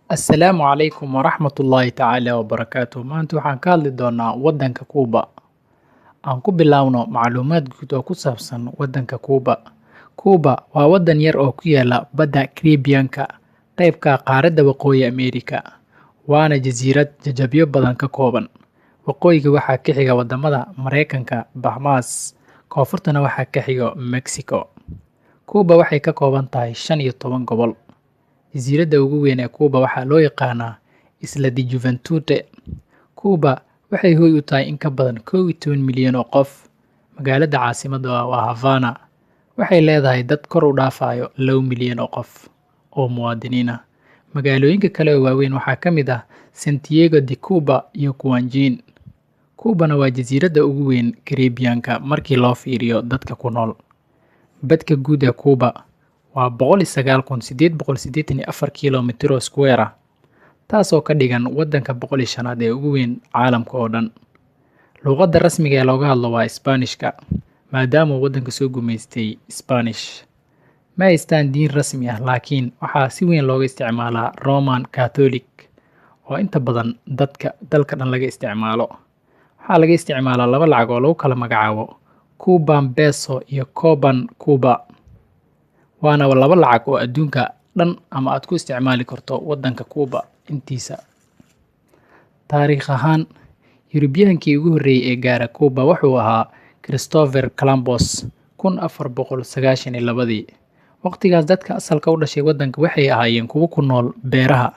Assalaamu calaykum waraxmatullaahi tacaala wabarakaatuh. Maanta waxaan ka hadli doonaa waddanka Kuuba. Aan ku bilaawno macluumaad guud oo ku saabsan waddanka Kuuba. Kuuba waa waddan yar oo ku yaala badda Caribbean-ka, qaybka qaaradda Waqooyi Ameerika, waana jasiirad jajabyo badan ka kooban. Waqooyiga waxaa ka xiga wadamada Mareykanka, Bahamas, koonfurtana waxaa ka xiga Mexico. Kuuba waxay ka kooban tahay 15 gobol. Jasiiradda ugu weyn ee Kuuba waxaa loo yaqaanaa Isla de Juventude. Kuuba waxay hoy u tahay in ka badan 11 milyan oo qof. Magaalada caasimadda waa Havana. Waxay leedahay dad kor u dhaafayo 2 milyan oo qof oo muwaadiniin ah. Magaalooyinka kale oo waaweyn waxaa ka mid ah Santiago de Cuba iyo Kuanjin. Kuubana waa jasiiradda ugu weyn Caribbean-ka markii loo fiiriyo dadka ku nool. Badka guud ee Kuuba waa 109,884 kiilomitir square ah, taasoo ka dhigan waddanka 105aad ee ugu weyn caalamka oo dhan. Luqadda rasmiga ee looga hadlo waa Isbaanishka, maadaama uu waddanka soo gumaystay Spanish. Ma haystaan diin rasmi ah, laakiin waxaa si weyn looga isticmaalaa Roman Catholic oo inta badan dalka dhan laga isticmaalo. Waxaa laga isticmaalaa 2 lacag oo lagu kala magacaabo Cuban Peso iyo Coban Cuba, waana 2 lacag oo adduunka dhan ama aad ku isticmaali karto waddanka Kuuba intiisa. Taariikh ahaan, Yurubyaankii ugu horreeyay ee gaara Kuuba wuxuu ahaa Christopher Columbus 1492. Waqtigaas dadka asalka u dhashay waddanka waxay ahaayeen kuwo ku nool beeraha,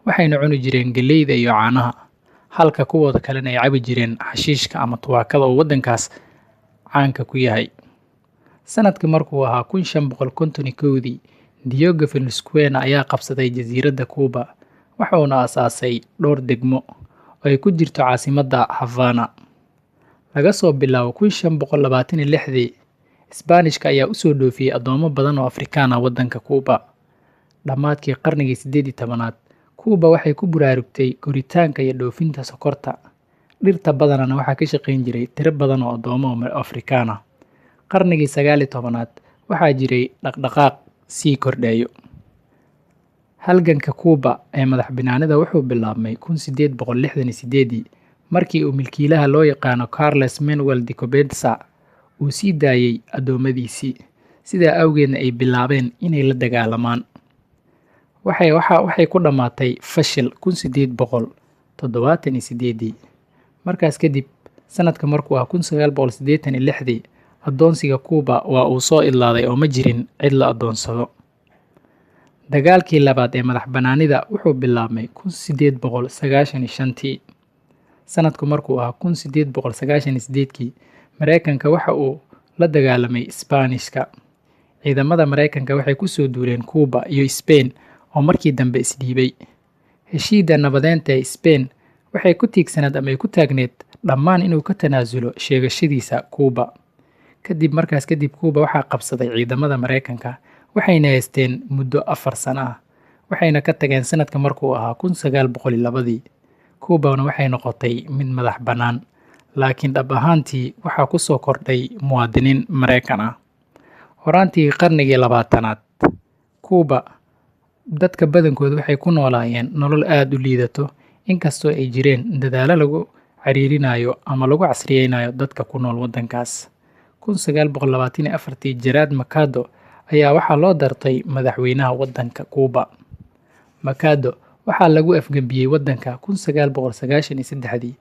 waxayna cuni jireen galleyda iyo caanaha, halka kuwooda kalena ay cabi jireen xashiishka ama tubaakada oo waddankaas caanka ku yahay. Sanadkii markuu ahaa 1551, Diego Velasquez ayaa qabsaday jasiiradda Kuuba, wuxuuna aasaasay dhowr degmo oo ay ku jirto caasimadda Havana. Laga soo bilaabo 1526, Isbaanishka ayaa u soo dhoofiyay addoomo badan oo Afrikaan ah waddanka Kuuba. Dhammaadkii qarnigii 18aad, Kuuba waxay ku baraarugtay koritaanka iyo dhoofinta sonkorta. Dhirta badanana waxaa ka shaqayn jiray tiro badan oo addoomo Afrikaan ah. Qarnigii 19aad waxaa jiray dhaqdhaqaaq sii kordhayo. Halganka Kuuba ee madax-bannaanida wuxuu bilaabmay 1868 markii uu milkiilaha loo yaqaano Carlos Manuel de Cobenza uu sii daayay addoommadiisii, sidaa awgeedna ay bilaabeen inay la dagaalamaan. Waxay ku dhammaatay fashil 1878. Markaas kadib, sanadka markuu ahaa 1986, addoonsiga Kuuba waa uu soo idlaaday oo ma jirin cid la addoonsado. Dagaalkii labaad ee madax-bannaanida wuxuu bilaabmay 1895. Sanadku markuu ahaa 1898, Mareykanka waxa uu la dagaalamay Isbaanishka. Ciidamada Mareykanka waxay ku soo duuleen Kuuba iyo Spain oo markii dambe isdhiibay. Heshiidda nabadeynta ee Spain waxay ku tiigsanayd ama ay ku taagneed dhammaan inuu ka tanaasulo sheegashadiisa Kuuba. Markaas kadib Kuuba waxaa qabsaday ciidamada Mareykanka, waxayna haysteen muddo 4 sano ah, waxayna ka tageen sanadka markuu ahaa 1902. Kuubana waxay noqotay mid madax bannaan, laakiin dhab ahaantii waxaa ku soo kordhay muwaadiniin Mareykan ah. Horaantii qarnigii 20aad, Kuuba dadka badankooda waxay ku noolaayeen nolol aad u liidato, inkastoo ay jireen dadaallo lagu ciriirinayo ama lagu casriyeynayo dadka ku nool waddankaas. 1924, Gerard Mercado ayaa waxaa loo doortay madaxweynaha waddanka Kuuba. Mercado waxaa lagu afgembiyey waddanka 1993,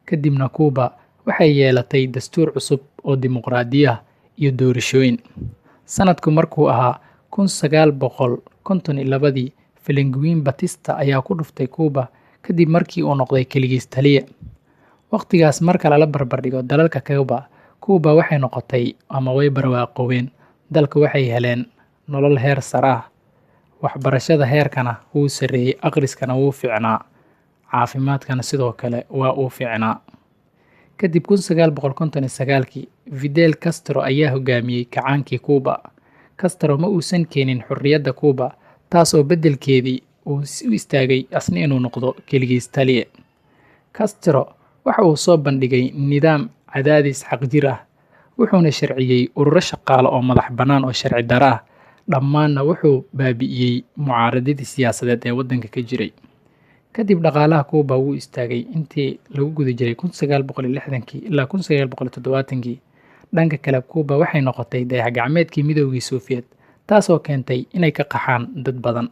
kadibna Kuuba waxay yeelatay dastuur cusub oo dimuqraadi ah iyo doorashooyin. Sanadku markuu ahaa 1952, Franklin Batista ayaa ku dhuftay Kuuba kadib markii uu noqday keligiis taliye. Waqtigaas marka lala barbardhigo dalalka Kuuba waxay noqotay ama way barwaaqoobeen. Dalka waxay heleen nolol heer sare ah, waxbarashada heerkana wuu sarreeyay, akhriskana wuu fiicnaa, caafimaadkana sidoo kale waa uu fiicnaa. Kadib 1959, Fidel Castro ayaa hogaamiyey kacaankii Kuuba. Castro ma uusan keenin xorriyadda Kuuba, taas oo beddelkeedii uu u istaagay asna inuu noqdo keligiis taliye. Castro waxa uu soo bandhigay nidaam cadaadis xaqjir ah, wuxuuna sharciyey ururo shaqaale oo madax bannaan oo sharci darro ah, dhammaanna wuxuu baabi'iyey mucaaradadii siyaasadeed ee waddanka ka jiray. kadib dhaqaalaha Kuuba wuu istaagay intii lagu guda jiray 1960kii ilaa 1970kii. Dhanka kale, Kuuba waxay noqotay dayax-gacmeedkii Midoogii Sofiyeet, taasoo keentay inay ka qaxaan dad badan.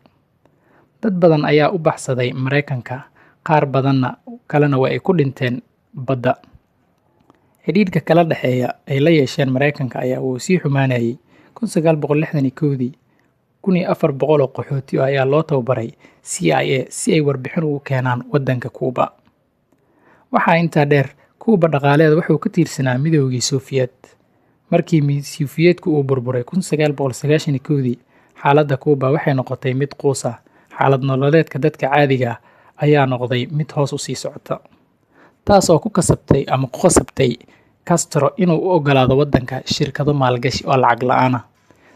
Dad badan ayaa u baxsaday Mareykanka, qaar badanna kalena waa ay ku dhinteen badda. Xidhiidhka kala dhexeeya ay la yeesheen Mareykanka ayaa uu sii xumaanayay. 1961dii, 1400 oo qaxooti ah ayaa loo tababaray CIA si ay warbixin ugu keenaan waddanka Kuuba. Waxaa intaa dheer, Kuuba dhaqaaleeda wuxuu ka tiirsanaa Midoogii Sofiyeet. Markii Sofiyeetku uu burburay 1991dii, xaaladda Kuuba waxay noqotay mid quus ah. Xaalad nololeedka dadka caadiga ah ayaa noqday mid hoos u sii socota, taas oo ku qasabtay Castro inuu u oggolaado waddanka shirkado maalgashi oo lacag la'aan ah.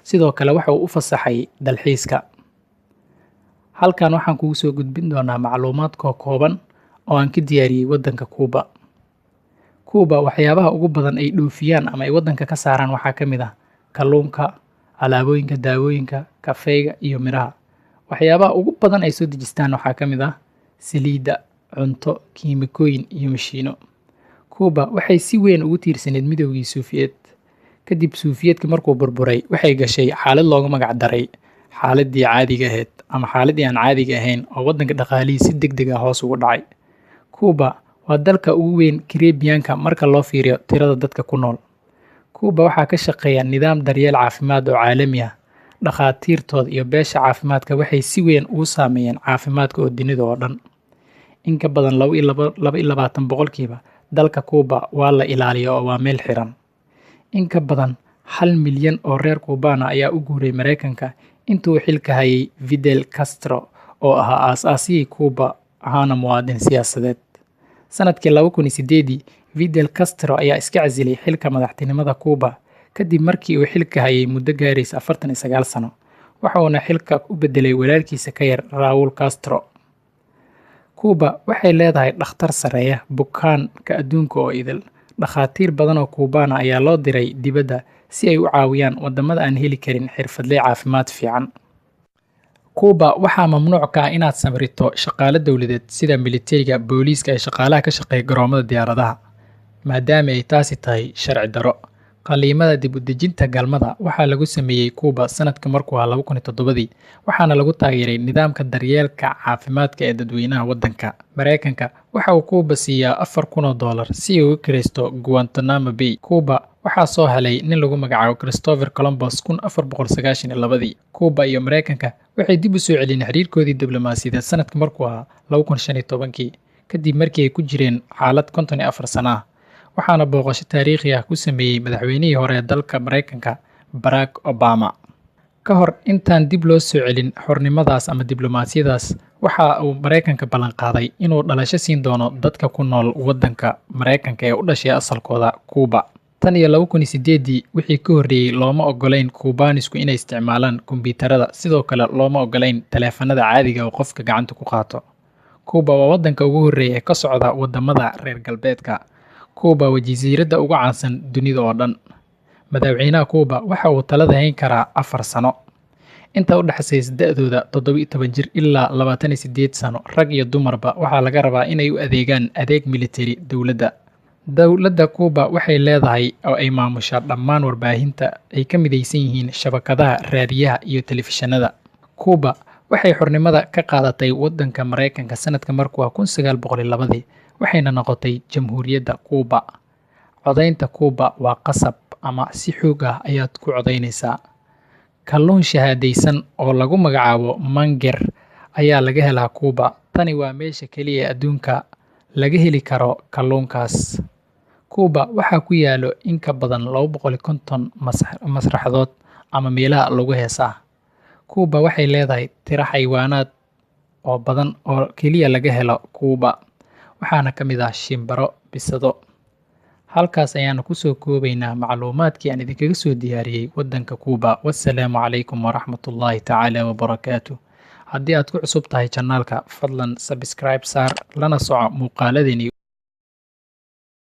Sidoo kale waxa uu u fasaxay dalxiiska. Halkan waxaan kugu soo gudbin doonaa macluumaad kooban oo aan ka diyaariyey waddanka Kuuba. Kuuba waxyaabaha ugu badan ay dhoofiyaan ama ay waddanka ka saaraan waxaa ka mid ah kalluunka, alaabooyinka daawooyinka, kafeega iyo miraha. Waxyaabaha ugu badan ay soo dejistaan waxaa ka mid ah saliidda, cunto, kiimikooyin iyo mashiino. Kuuba waxay si weyn ugu tiirsaneyd Midoogii Sofiyeet. Kadib Sofiyeetka markuu burburay, waxay gashay xaalad loogu magac daray xaaladdii caadiga ahayd ama xaaladdii aan caadiga ahayn oo waddanka dhaqaalihiisa si degdeg ah hoos ugu dhacay. Kuuba waa dalka ugu weyn Caribbean-ka marka loo fiiriyo tirada dadka ku nool. Kuuba waxaa ka shaqeeya nidaam daryeel caafimaad oo caalami ah. Dhakhaatiirtooda iyo beesha caafimaadka waxay si weyn ugu saameeyeen caafimaadka oo dunida oo dhan. In ka badan 22% dalka Kuuba waa la ilaaliyaa oo waa meel xiran. In ka badan 1 milyan oo reer Kuubaan ah ayaa u guuray Mareykanka intii uu xilka hayay Fidel Castro oo ahaa aasaasihii Kuuba ahaana muwaadin siyaasadeed. Sanadkii 2008, Fidel Castro ayaa iska casilay xilka madaxtinimada Kuuba kadib markii uu xilka hayay muddo gaaraysa 49 sano. Waxa uuna xilka u bedelay walaalkiisa ka yar Raúl Castro. Kuuba waxay leedahay dhakhtar sareeya bukaanka adduunka oo idil. Dhakhaatiir badan oo Kuubaan ah ayaa loo diray dibadda si ay u caawiyaan wadamada aan heli karin xirfadle caafimaad fiican. Kuuba waxaa mamnuuc ka ah inaad samirto shaqaale dawladeed sida militariga, booliiska iyo shaqaalaha ka shaqeeya garoomada diyaaradaha, maadaama ay taasi tahay sharci darro. Qaliimada dib u dejinta galmada waxaa lagu sameeyey Kuuba sanadka markuu ahaa 2007, waxaana lagu taageeray nidaamka daryeelka caafimaadka ee dadweynaha waddanka. Mareykanka waxa uu Kuuba siiyaa $4,000 si uu u kiraysto Guantanamo Bay. Kuuba waxaa soo helay nin lagu magacaabo Christopher Columbus 1492. Kuuba iyo Mareykanka waxay dib u soo celiyeen xiriirkoodii diblomaasiyadeed sanadka markuu ahaa 2015, kadib markii ay ku jireen xaalad 54 sano ah. Waxaana booqasho taariikhi ah ku sameeyey madaxweynihii hore ee dalka Mareykanka Barack Obama. Ka hor intaan dib loo soo celin xornimadaas ama diblomaasiyadaas, waxa uu Mareykanka ballan qaaday inuu dhalasho siin doono dadka ku nool waddanka Mareykanka ee u dhashay asalkooda Kuuba. Tan iyo 2008 wixii ka horreeyay looma oggolayn Kuubaanisku inay isticmaalaan kombiyuutarada, sidoo kale looma oggolayn taleefanada caadiga oo qofka gacanta ku qaato. Kuuba waa waddanka ugu horreeya ee ka socda wadamada reer galbeedka. Kuuba waa jasiiradda ugu caansan dunida oo dhan. Madaxweynaha Kuuba waxa uu talada hayn karaa 4 sano. Inta u dhaxaysa da'dooda 17 jir ilaa 28 sano, rag iyo dumarba waxaa laga rabaa inay u adeegaan adeeg militari dowladda. Dowladda Kuuba waxay leedahay oo ay maamushaa dhammaan warbaahinta ay ka midaysan yihiin shabakadaha raadiyaha iyo telefishinada. Kuuba waxay xornimada ka qaadatay waddanka Mareykanka sanadka markuu ahaa 1902, waxayna noqotay Jamhuuriyadda Kuuba. Codaynta Kuuba waa qasab ama si xoog ah ayaad ku codaynaysaa. Kalluun shahaadaysan oo lagu magacaabo manger ayaa laga helaa Kuuba. Tani waa meesha kaliya ee adduunka laga heli karo kalluunkaas. Kuuba waxaa ku yaalo in ka badan 250 masraxadood ama meelaha lagu heesaa. Kuuba waxay leedahay tiro xayawaanaad oo badan oo kaliya laga helo Kuuba, waxaana ka mid ah shimbiro, bisado. Halkaas ayaanu ku soo koobaynaa macluumaadkii aan idinkaga soo diyaariyey waddanka Kuuba. Wassalaamu calaykum waraxmatullaahi tacaala wabarakaatuh. Haddii aad ku cusub tahay channelka, fadlan subscribe saar lana soco muuqaaladeenii.